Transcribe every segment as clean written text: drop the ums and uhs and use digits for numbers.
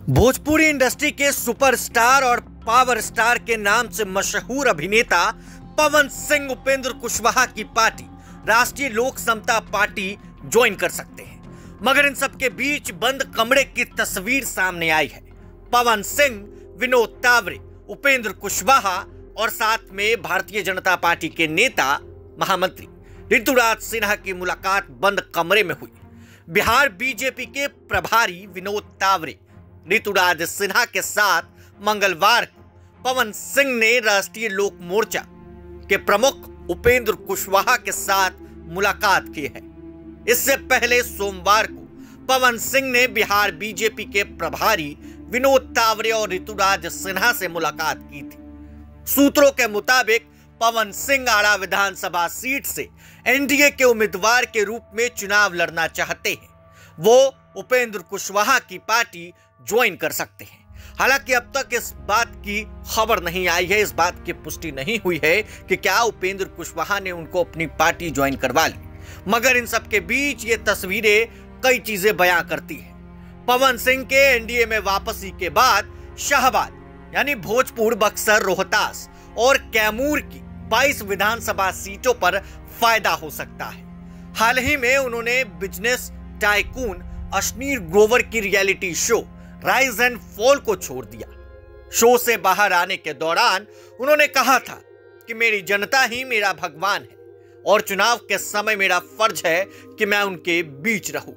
Bhojpuri industry के superstar और power star के नाम से मशहूर अभिनेता पवन सिंह उपेंद्र कुशवाहा की पार्टी राष्ट्रीय लोक समता पार्टी ज्वाइन कर सकते हैं, मगर इन सबके बीच बंद कमरे की तस्वीर सामने आई है। पवन सिंह, विनोद तावरे, उपेंद्र कुशवाहा और साथ में भारतीय जनता पार्टी के नेता महामंत्री ऋतुराज सिन्हा की मुलाकात बंद कमरे में हुई। बिहार बीजेपी के प्रभारी विनोद तावरे ऋतुराज सिन्हा के साथ मंगलवार को पवन सिंह ने राष्ट्रीय लोक मोर्चा के प्रमुख उपेंद्र कुशवाहा के साथ मुलाकात की है। इससे पहले सोमवार को पवन सिंह ने बिहार बीजेपी के प्रभारी विनोद तावरे और ऋतुराज सिन्हा से मुलाकात की थी। सूत्रों के मुताबिक पवन सिंह आरा विधानसभा सीट से एनडीए के उम्मीदवार के रूप में चुनाव लड़ना चाहते हैं। वो उपेंद्र कुशवाहा की पार्टी ज्वाइन कर सकते हैं। हालांकि अब तक इस बात की खबर नहीं आई है, इस बात की पुष्टि नहीं हुई है कि क्या उपेंद्र कुशवाहा ने उनको अपनी पार्टी ज्वाइन करवा ली, मगर इन सब के बीच ये तस्वीरें कई चीजें बयां करती हैं। पवन सिंह के एनडीए में वापसी के बाद शाहबाद यानी भोजपुर, बक्सर, रोहतास और कैमूर की 22 विधानसभा सीटों पर फायदा हो सकता है। हाल ही में उन्होंने बिजनेस टाइकून अश्नीर ग्रोवर की reality show rise and fall को छोड़ दिया। शो से बाहर आने के दौरान उन्होंने कहा था कि मेरी जनता ही मेरा भगवान है और चुनाव के समय मेरा फर्ज है कि मैं उनके बीच रहूं।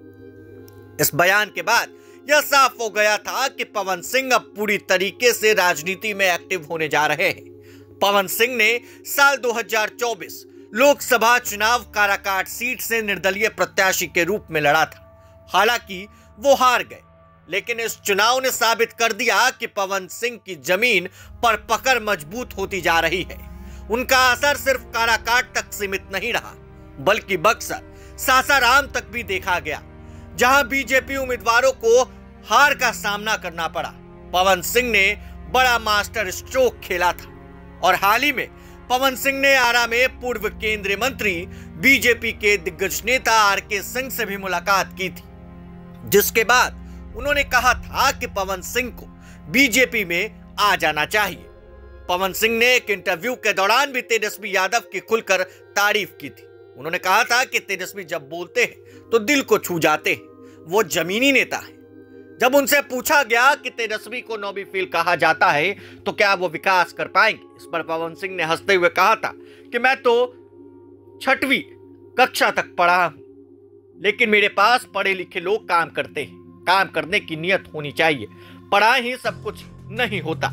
इस बयान के बाद यह साफ हो गया था कि पवन सिंह अब पूरी तरीके से राजनीति में एक्टिव होने जा रहे हैं। पवन सिंह ने साल 2024 लोकसभा चुनाव काराकाट सीट से निर्दलीय प्रत्याशी के रूप में लड़ा था। हालांकि वो हार गए, लेकिन इस चुनाव ने साबित कर दिया कि पवन सिंह की जमीन पर पकड़ मजबूत होती जा रही है। उनका असर सिर्फ काराकाट तक सीमित नहीं रहा, बल्कि बक्सर, सासाराम तक भी देखा गया, जहां बीजेपी उम्मीदवारों को हार का सामना करना पड़ा। पवन सिंह ने बड़ा मास्टर स्ट्रोक खेला था और हाल ही में पवन सिंह ने आरा में पूर्व केंद्रीय मंत्री बीजेपी के दिग्गज नेता आरके सिंह से भी मुलाकात की थी, जिसके बाद उन्होंने कहा था कि पवन सिंह को बीजेपी में आ जाना चाहिए। पवन सिंह ने एक इंटरव्यू के दौरान भी तेजस्वी यादव की खुलकर तारीफ की थी। उन्होंने कहा था कि तेजस्वी जब बोलते हैं तो दिल को छू जाते हैं, वो जमीनी नेता है। जब उनसे पूछा गया कि तेजस्वी को नौबी फील कहा जाता है तो क्या वो विकास कर पाएंगे, इस पर पवन सिंह ने हंसते हुए कहा था कि मैं तो 6वीं कक्षा तक पढ़ा हूं, लेकिन मेरे पास पढ़े लिखे लोग काम करते हैं। काम करने की नियत होनी चाहिए, पढ़ाई ही सब कुछ नहीं होता।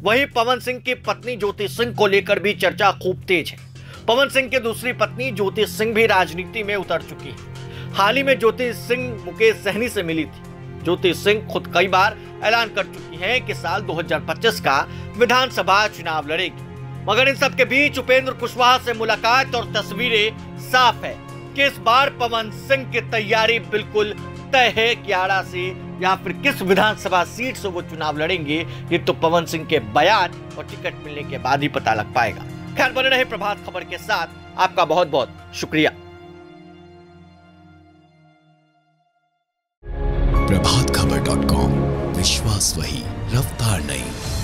वहीं पवन सिंह की पत्नी ज्योति सिंह को लेकर भी चर्चा खूब तेज है। पवन सिंह की दूसरी पत्नी ज्योति सिंह भी राजनीति में उतर चुकी है। हाल ही में ज्योति सिंह मुकेश सहनी से मिली थी। ज्योति सिंह खुद कई बार ऐलान कर चुकी हैं कि साल 2025 का विधानसभा चुनाव लड़ेगी, मगर इन सब के बीच उपेंद्र कुशवाहा से मुलाकात और तस्वीरें साफ है कि इस बार पवन सिंह की तैयारी बिल्कुल तय है कि आरा से या फिर किस विधानसभा सीट से वो चुनाव लड़ेंगे, ये तो पवन सिंह के बयान और टिकट मिलने के बाद ही पता लग पाएगा। खैर, बने रहे प्रभात खबर के साथ। आपका बहुत बहुत शुक्रिया। प्रभातखबर.com, विश्वास वही, रफ्तार नहीं।